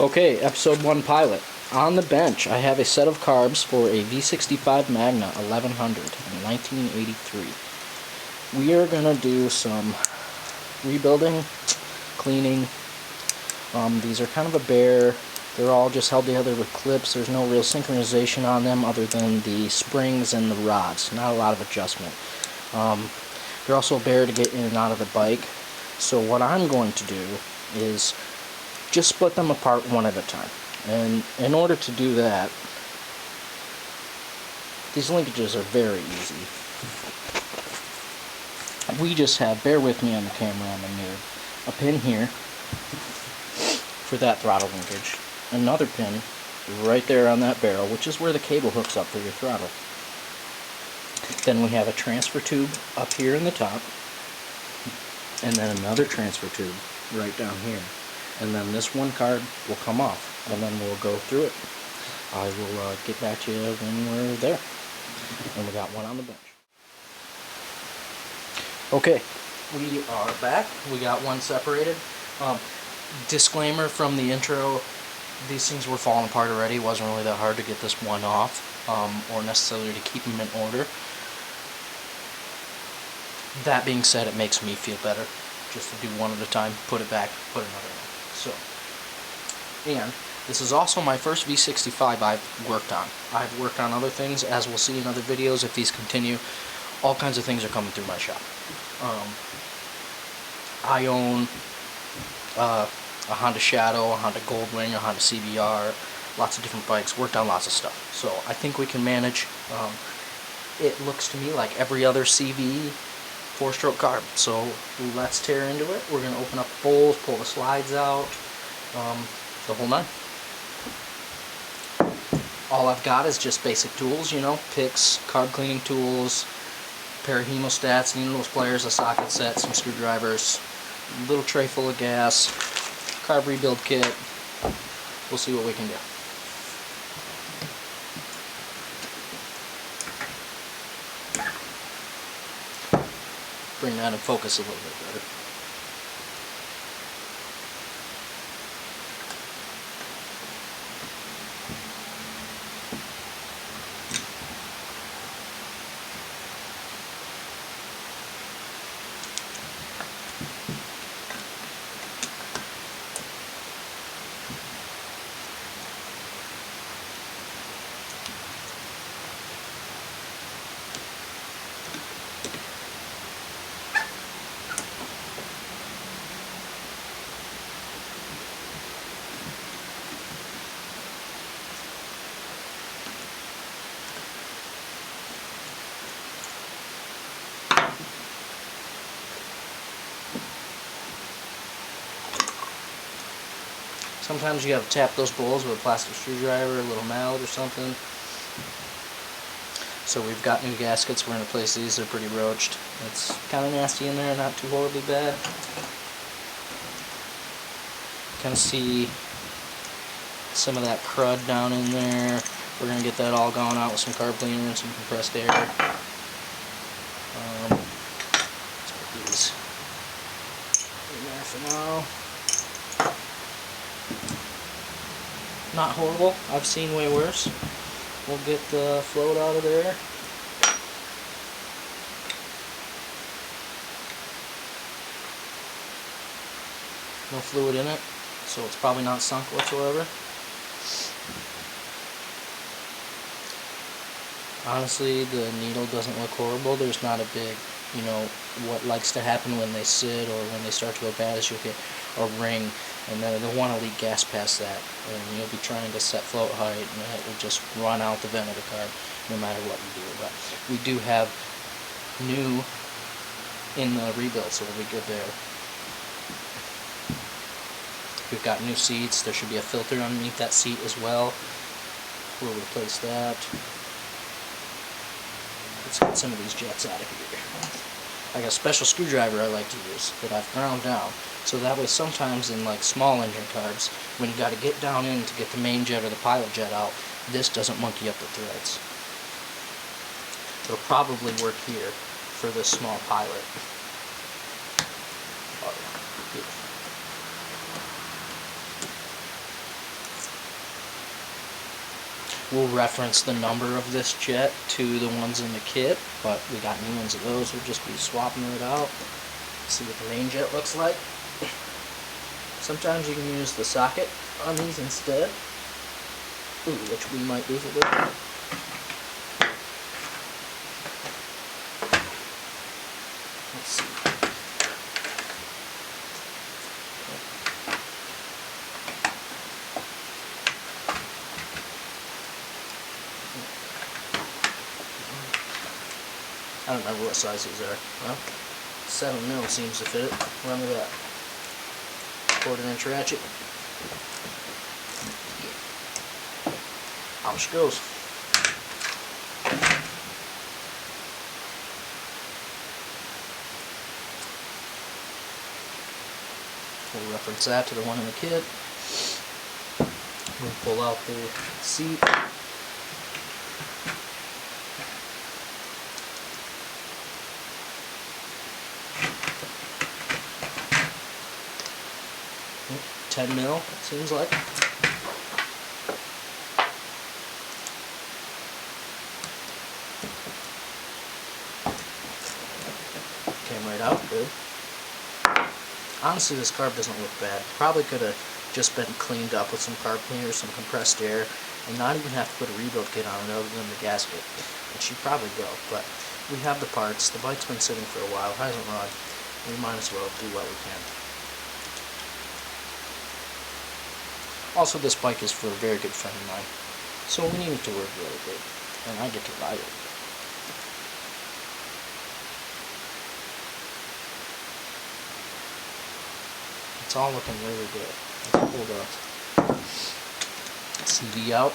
Okay, episode 1 pilot. On the bench, I have a set of carbs for a V65 Magna 1100 in 1983. We are going to do some rebuilding, cleaning. These are kind of a bare. They're all just held together with clips. There's no real synchronization on them other than the springs and the rods. Not a lot of adjustment. They're also bare to get in and out of the bike. So what I'm going to do is just split them apart one at a time. And in order to do that, these linkages are very easy. We just have, bear with me on the camera, I'm a nerd, a pin here for that throttle linkage, another pin right there on that barrel, which is where the cable hooks up for your throttle. Then we have a transfer tube up here in the top, and then another transfer tube right down here. And then this one card will come off, and then we'll go through it. I will get back to you when we're there. And we got one on the bench. Okay, we are back. We got one separated. Disclaimer from the intro, these things were falling apart already. It wasn't really that hard to get this one off, or necessarily to keep them in order. That being said, it makes me feel better just to do one at a time, put it back, put another in. So, and this is also my first V65 I've worked on. I've worked on other things, as we'll see in other videos if these continue. All kinds of things are coming through my shop. I own a Honda Shadow, a Honda Goldwing, a Honda CBR, lots of different bikes, worked on lots of stuff. So I think we can manage. It looks to me like every other CV 4-stroke carb. So let's tear into it. We're going to open up the bowls, pull the slides out, the whole nine. All I've got is just basic tools, you know, picks, carb cleaning tools, pair of hemostats, needles, pliers, a socket set, some screwdrivers, a little tray full of gas, carb rebuild kit. We'll see what we can do. Bring that in focus a little bit better. Sometimes you gotta tap those bowls with a plastic screwdriver, a little mallet or something. So we've got new gaskets. We're gonna replace these. They're pretty roached. It's kind of nasty in there, not too horribly bad. Kind of see some of that crud down in there. We're gonna get that all gone out with some carb cleaner and some compressed air. Let's put these in there for now. Not horrible. I've seen way worse. We'll get the float out of there. No fluid in it, so it's probably not sunk whatsoever. Honestly, the needle doesn't look horrible. There's not a big, you know, what likes to happen when they sit or when they start to go bad is you'll get a ring, and then they'll want to leak gas past that, and you'll be trying to set float height, and it will just run out the vent of the carb no matter what you do. But we do have new in the rebuild, so we'll be good there. We've got new seats. There should be a filter underneath that seat as well. We'll replace that. Let's get some of these jets out of here. I got a special screwdriver I like to use that I've ground down, so that way sometimes in like small engine carbs, when you got to get down in to get the main jet or the pilot jet out, this doesn't monkey up the threads. It'll probably work here for this small pilot. Oh, yeah. We'll reference the number of this jet to the ones in the kit, but we got new ones of those. We'll just be swapping it out. See what the main jet looks like. Sometimes you can use the socket on these instead, which we might use a little bit. Let's see. I don't remember what size these are. Well, 7mm seems to fit it. Run with that. 1/4-inch ratchet. Out she goes. We'll reference that to the one in the kit. We'll pull out the seat. $10mm, it seems like. Came right out, good. Honestly, this carb doesn't look bad. Probably could have just been cleaned up with some carb cleaner, some compressed air, and not even have to put a rebuild kit on it other than the gasket. It should probably go, but we have the parts. The bike's been sitting for a while, hasn't run. We might as well do what we can. Also, this bike is for a very good friend of mine, so we need it to work really good, and I get to ride it. It's all looking really good. Let's pull the CV out.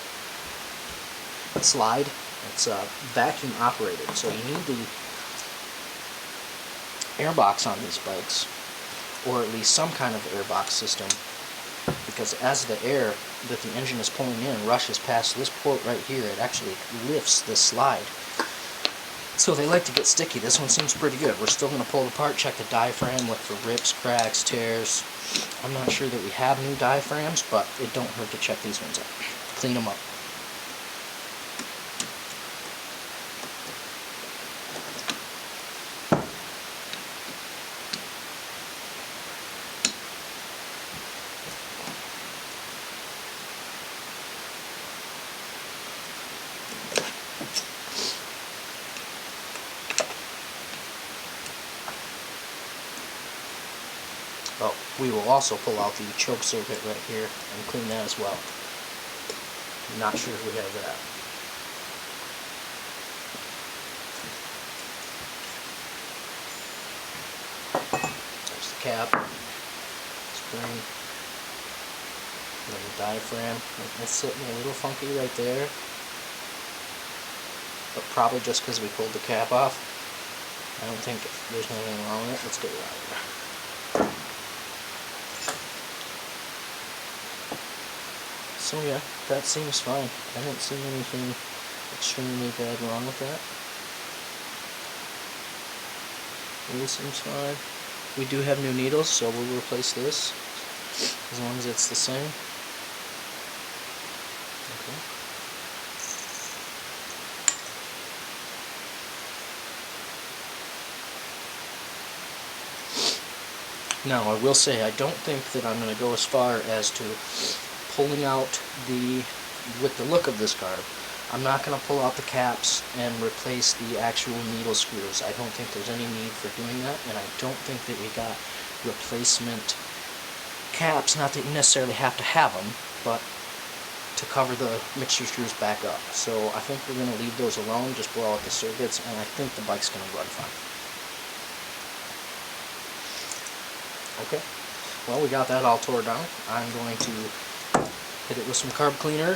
Slide. It's vacuum operated, so you need the airbox on these bikes, or at least some kind of airbox system, because as the air that the engine is pulling in rushes past this port right here, it actually lifts this slide. So they like to get sticky. This one seems pretty good. We're still going to pull it apart, check the diaphragm, look for rips, cracks, tears. I'm not sure that we have new diaphragms, but it don't hurt to check these ones out. Clean them up. Oh, we will also pull out the choke circuit right here and clean that as well. Not sure if we have that. There's the cap, spring, and then the diaphragm. It's sitting a little funky right there, but probably just because we pulled the cap off. I don't think there's anything wrong with it. Let's get it out of there. So yeah, that seems fine. I haven't seen anything extremely bad wrong with that. Wheel seems fine. We do have new needles, so we'll replace this as long as it's the same. Okay. Now, I will say I don't think that I'm going to go as far as to pulling out with the look of this carb. I'm not going to pull out the caps and replace the actual needle screws. I don't think there's any need for doing that, and I don't think that we got replacement caps. Not that you necessarily have to have them, but to cover the mixture screws back up. So I think we're going to leave those alone, just blow out the circuits, and I think the bike's going to run fine. Okay, well, we got that all tore down. I'm going to hit it with some carb cleaner,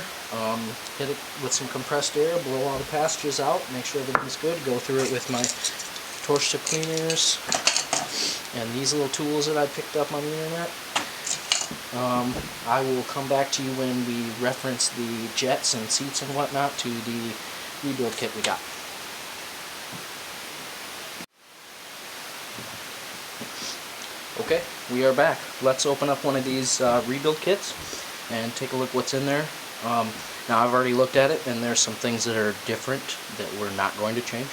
hit it with some compressed air, blow all the passages out, make sure everything's good, go through it with my torch tip cleaners and these little tools that I picked up on the internet. I will come back to you when we reference the jets and seats and whatnot to the rebuild kit we got. Okay, we are back. Let's open up one of these rebuild kits and take a look what's in there. Now I've already looked at it, and there's some things that are different that we're not going to change.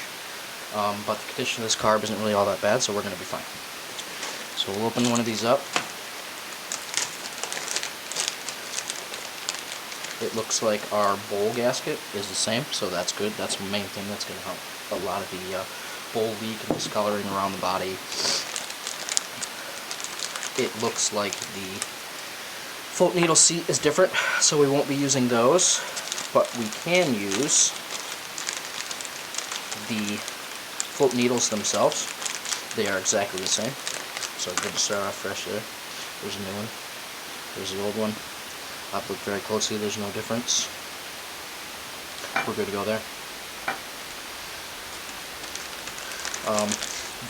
But the condition of this carb isn't really all that bad, so we're going to be fine. So we'll open one of these up. It looks like our bowl gasket is the same, so that's good. That's the main thing that's going to help a lot of the bowl leak and discoloring around the body. It looks like the float needle seat is different, so we won't be using those, but we can use the float needles themselves. They are exactly the same, so good to start off fresh there. There's a new one. There's the old one. I've looked very closely, there's no difference. We're good to go there.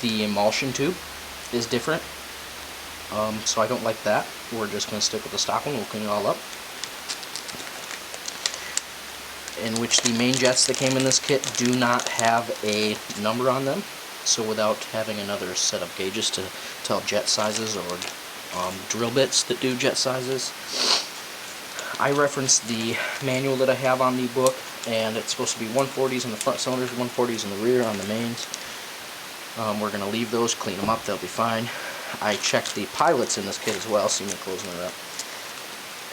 The emulsion tube is different, so I don't like that. We're just going to stick with the stock one. We'll clean it all up. In which the main jets that came in this kit do not have a number on them, so without having another set of gauges to tell jet sizes or drill bits that do jet sizes, I referenced the manual that I have on the book, and it's supposed to be 140s in the front cylinders, 140s in the rear on the mains. We're going to leave those, clean them up, they'll be fine. I checked the pilots in this kit as well, see me closing it up.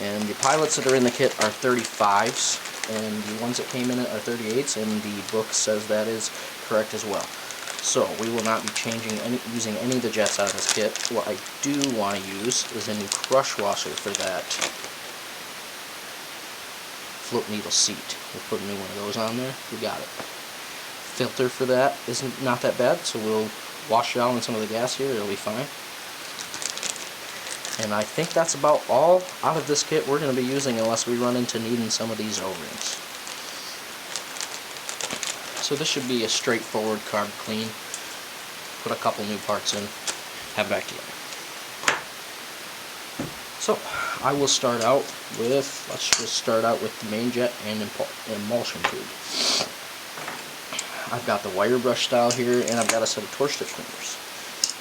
And the pilots that are in the kit are 35s, and the ones that came in it are 38s, and the book says that is correct as well. So we will not be using any of the jets out of this kit. What I do want to use is a new crush washer for that float needle seat. We'll put a new one of those on there. We got it. Filter for that isn't not that bad, so we'll wash it out in some of the gas here. It'll be fine. And I think that's about all out of this kit we're going to be using, unless we run into needing some of these O-rings. So this should be a straightforward carb clean. Put a couple new parts in, have it back together. So I will start out with, let's just start out with the main jet and emulsion tube. I've got the wire brush style here, and I've got a set of torch tip cleaners.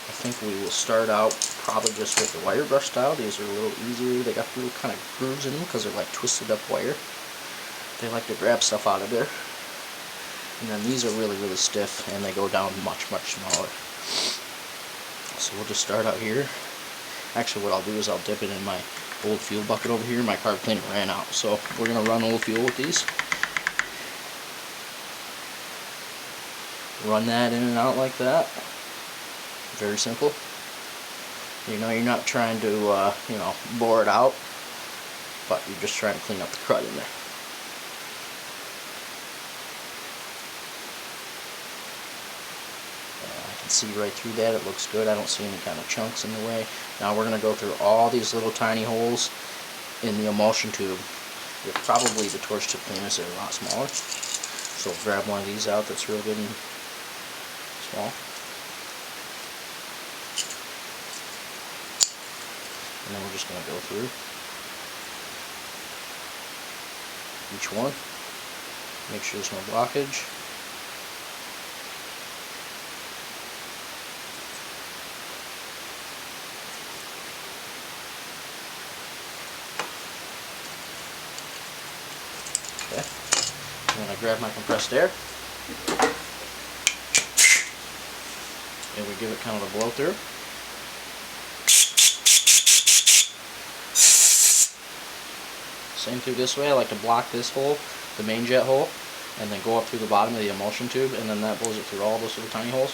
I think we will start out probably just with the wire brush style. These are a little easier. They got little kind of grooves in them because they're like twisted up wire. They like to grab stuff out of there. And then these are really, really stiff, and they go down much, much smaller. So we'll just start out here. Actually, what I'll do is I'll dip it in my old fuel bucket over here. My carb cleaner ran out, so we're going to run old fuel with these. Run that in and out like that. Very simple. You know, you're not trying to, bore it out, but you're just trying to clean up the crud in there. See right through that. It looks good. I don't see any kind of chunks in the way. Now we're going to go through all these little tiny holes in the emulsion tube. Probably the torch tip cleaners are a lot smaller. So grab one of these out that's real good and small. And then we're just going to go through each one. Make sure there's no blockage. Okay. I'm going to grab my compressed air, and we give it kind of a blow through. Same through this way. I like to block this hole, the main jet hole, and then go up through the bottom of the emulsion tube, and then that blows it through all those little tiny holes.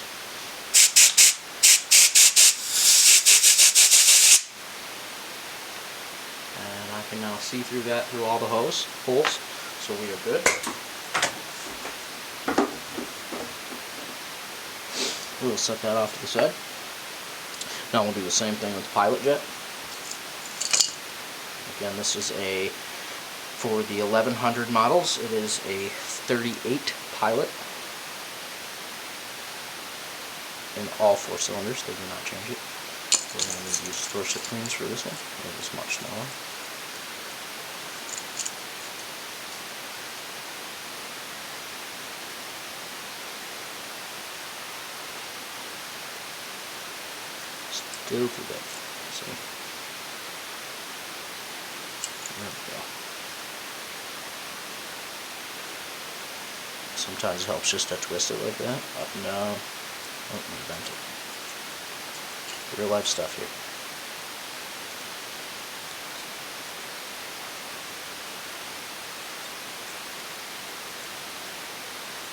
And I can now see through that through all the holes. So we are good. We'll set that off to the side. Now we'll do the same thing with the pilot jet. Again, this is for the 1100 models, it is a 38 pilot. In all 4 cylinders, they do not change it. We're going to use torch tip cleaners for this one. It is much smaller. Still too big. See? There we go. Sometimes it helps just to twist it like that, up and down. Oh, I bent it. Real life stuff here.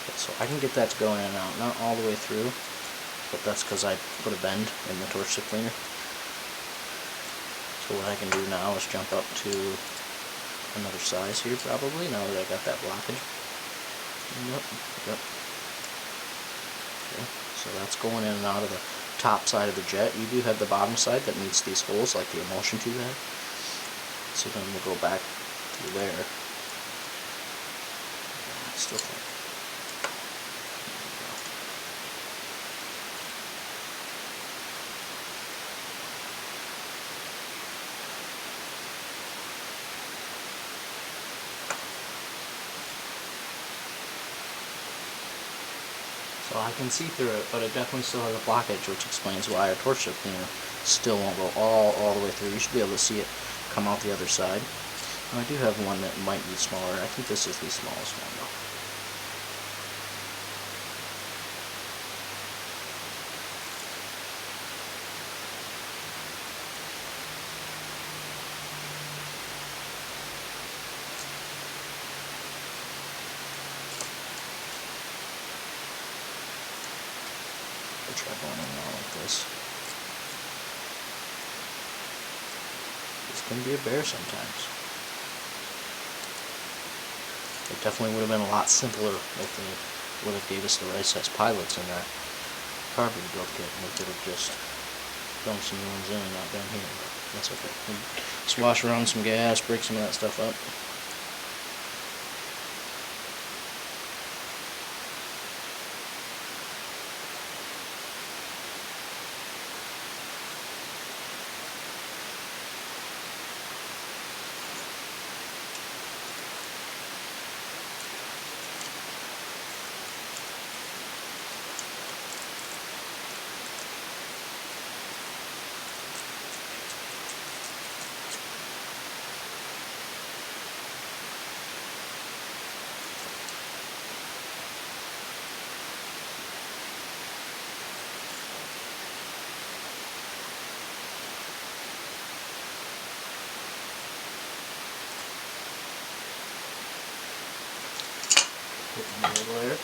Okay, so I can get that to go in and out, not all the way through, but that's because I put a bend in the torch stick cleaner. So what I can do now is jump up to another size here probably, now that I got that blockage. Yep. Okay, so that's going in and out of the top side of the jet. You do have the bottom side that needs these holes like the emulsion tube had. So then we'll go back through there. Still think. So I can see through it, but it definitely still has a blockage, which explains why our torch stick cleaner still won't go all the way through. You should be able to see it come out the other side. And I do have one that might be smaller. I think this is the smallest one though. I'll try going in and out like this. This can be a bear sometimes. It definitely would have been a lot simpler if they would have gave us the right size pilots in that carb rebuild kit, and we could have just thrown some new ones in and not been here, but that's okay. We'll swash around some gas, break some of that stuff up. Put in the middle there.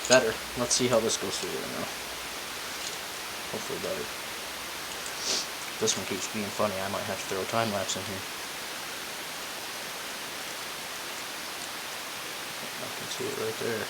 Better. Let's see how this goes through there now. Hopefully better. If this one keeps being funny, I might have to throw a time lapse in here. I can see it right there.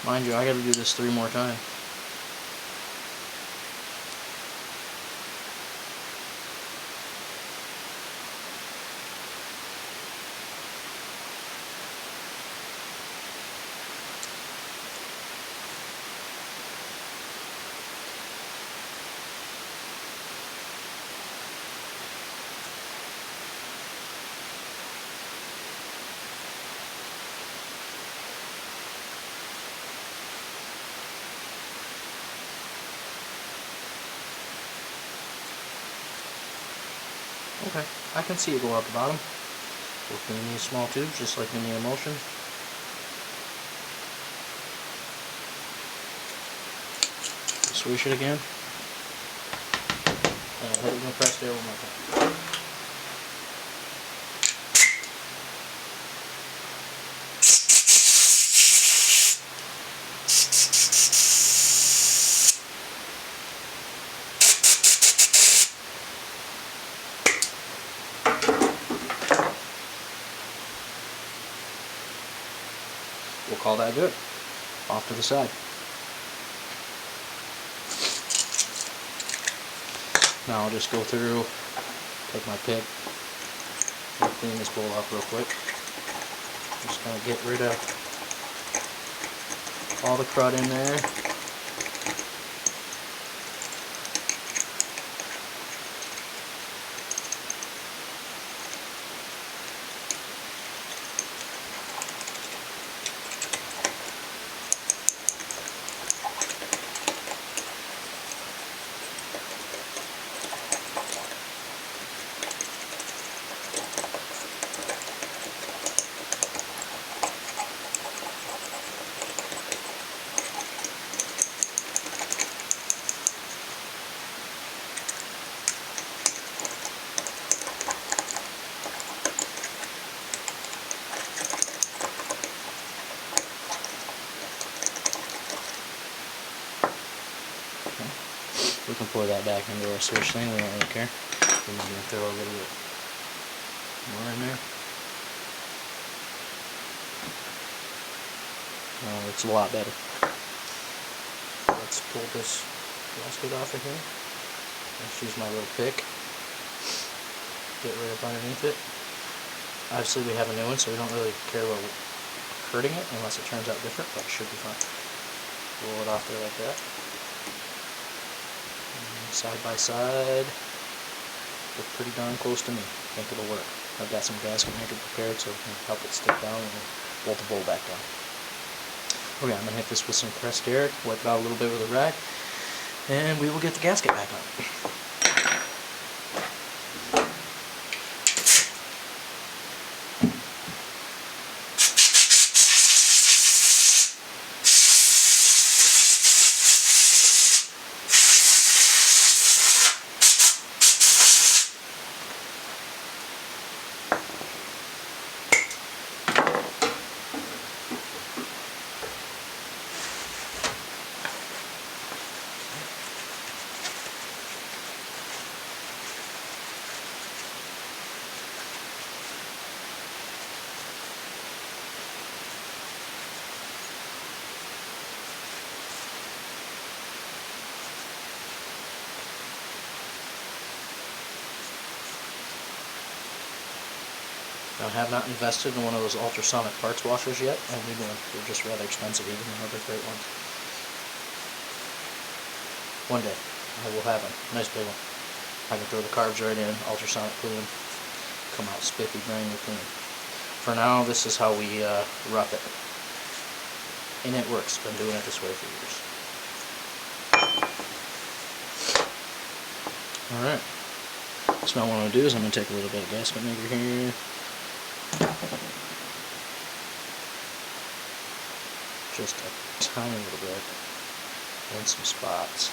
Mind you, I gotta do this 3 more times. Okay, I can see it go out the bottom. We'll clean these small tubes just like in the emulsion. Swish it again. And hit it in the press there one more time. We'll call that good. Off to the side. Now I'll just go through, take my pick, and clean this bowl up real quick. Just gonna get rid of all the crud in there. We can pour that back into our swish thing, we don't really care. We're just going to throw a little bit more in there. It's a lot better. Let's pull this gasket off of here. Let's use my little pick. Get right up underneath it. Obviously we have a new one, so we don't really care about hurting it unless it turns out different, but it should be fine. Roll it off there like that. Side by side, look pretty darn close to me. I think it'll work. I've got some gasket maker prepared so it can help it stick down and bolt the bowl back down. Okay, I'm going to hit this with some pressed air, wipe it out a little bit with a rag, and we will get the gasket back on. I have not invested in one of those ultrasonic parts washers yet. I need one. They're just rather expensive, even though they're great ones. One day, I will have a nice big one. I can throw the carbs right in, ultrasonic clean, come out spiffy, brand new clean. For now, this is how we rough it. And it works. Been doing it this way for years. Alright. So now what I'm going to do is I'm going to take a little bit of gasket maker here. Just a tiny little bit in some spots,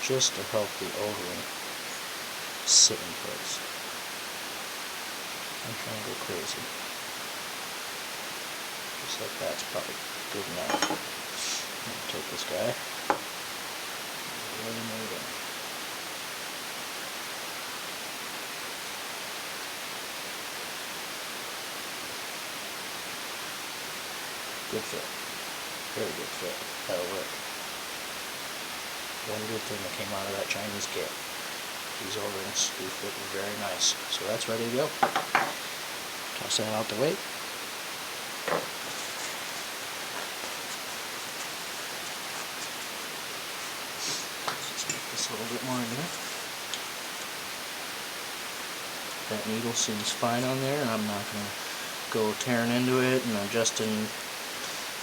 just to help the O-ring sit in place. I'm trying to go crazy. Just like that's probably good enough. I'm going to take this guy and really move it in. Good fit. Very good fit. That'll work. One good thing that came out of that Chinese kit. These O-rings do fit very nice. So that's ready to go. Toss that out the way. Let's make this a little bit more in there. That needle seems fine on there, and I'm not going to go tearing into it and adjusting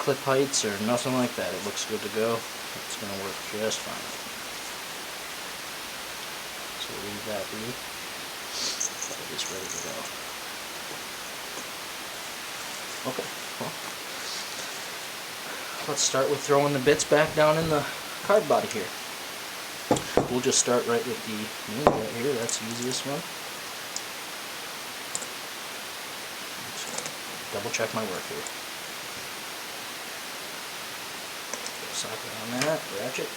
clip heights or nothing like that. It looks good to go. It's going to work just fine. So leave that be. That is ready to go. Okay, well, let's start with throwing the bits back down in the carb body here. We'll just start right with the main right here. That's the easiest one. Double check my work here. Socket on that, ratchet.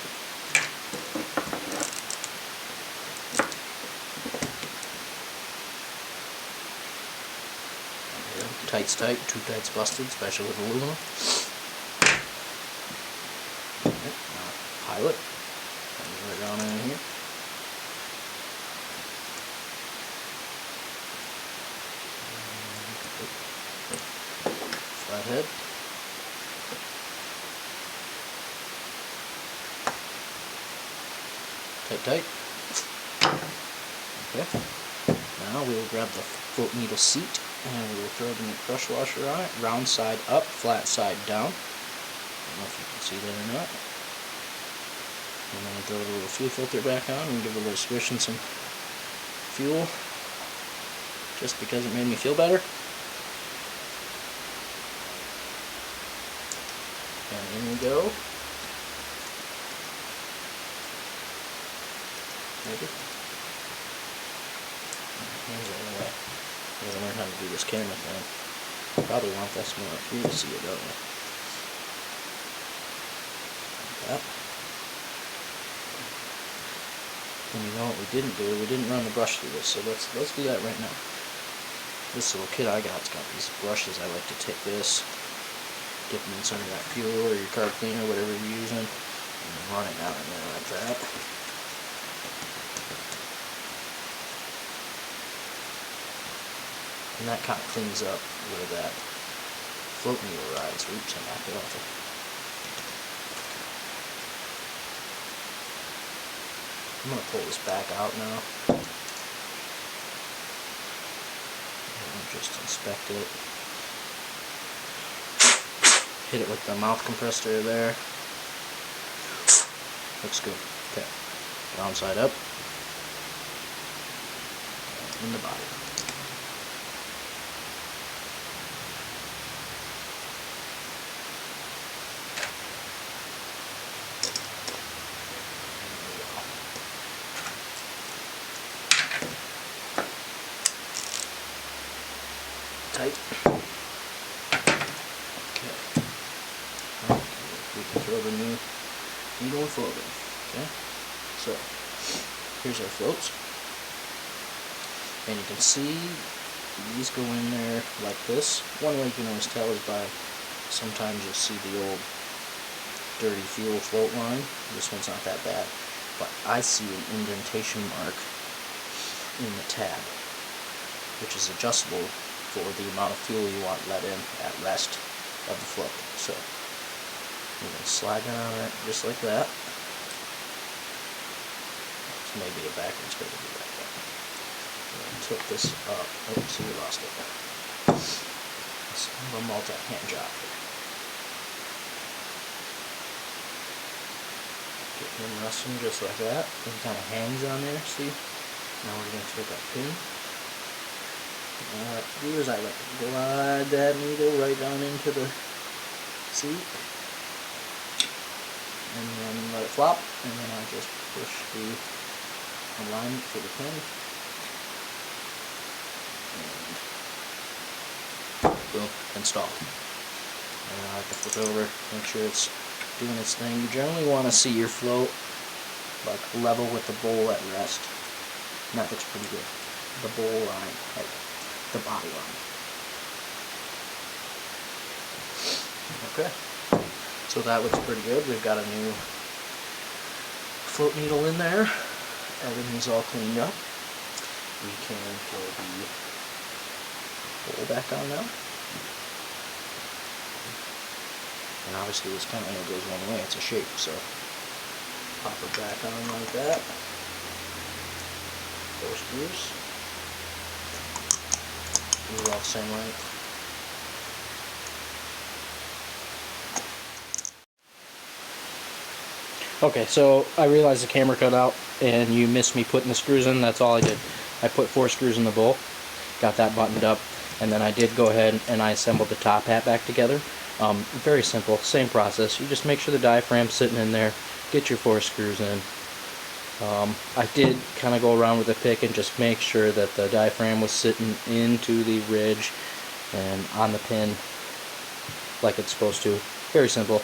Tight's tight, too tight's busted, especially with aluminum. Okay, pilot. Right down in here. Flathead. Tight. Okay. Now we will grab the float needle seat and we will throw the new crush washer on it. Round side up, flat side down. I don't know if you can see that or not. And then throw the little fuel filter back on and give it a little swish and some fuel. Just because it made me feel better. And in we go. Maybe. Hands out of the way. I gotta learn how to do this camera thing. Probably want this more up here to see it, don't you? Like that. And you know what we didn't do? We didn't run the brush through this, so let's do that right now. This little kit I got's got these brushes. I like to take this, dip them in some of that fuel or your carb cleaner, whatever you're using, and run it down in there like that. And that kind of cleans up where that float needle rides. Oops, I knocked it off there. I'm going to pull this back out now. And just inspect it. Hit it with the mouth compressor there. Looks good. Okay. Round side up. In the body. Tight. Okay. Well, we can throw the new needle and float in. Okay. So here's our floats, and you can see these go in there like this. One way you can always tell is by sometimes you'll see the old dirty fuel float line. This one's not that bad, but I see an indentation mark in the tab, which is adjustable for the amount of fuel you want let in at rest of the float. So you're going to slide down on it just like that. It's maybe a backwards way to do that. And tilt this up. Oh, see, we lost it. Let's have a multi-hand job here. Get him resting just like that. He kind of hangs on there, see? Now we're going to take our pin. What I do is I like to glide that needle right down into the seat and then let it flop, and then I just push the alignment for the pin and boom, installed. And I like to flip it over, make sure it's doing its thing. You generally want to see your float like level with the bowl at rest, and that looks pretty good. The bowl line, like the body line. Okay, so that looks pretty good. We've got a new float needle in there. Everything's all cleaned up. We can throw the bowl back on now. And obviously this kind of only goes one way, it's a shape, so pop it back on like that. 4 screws. These are all the same length. Okay, so I realized the camera cut out and you missed me putting the screws in. That's all I did. I put 4 screws in the bowl, got that buttoned up. And then I did go ahead and I assembled the top hat back together. Very simple, same process. You just make sure the diaphragm's sitting in there, get your 4 screws in. I did kind of go around with a pick and just make sure that the diaphragm was sitting into the ridge and on the pin like it's supposed to. Very simple.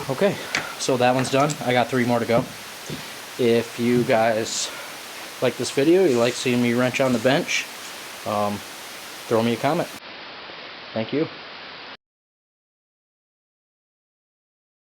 Okay, so that one's done. I got 3 more to go. If you guys like this video, you like seeing me wrench on the bench, throw me a comment. Thank you.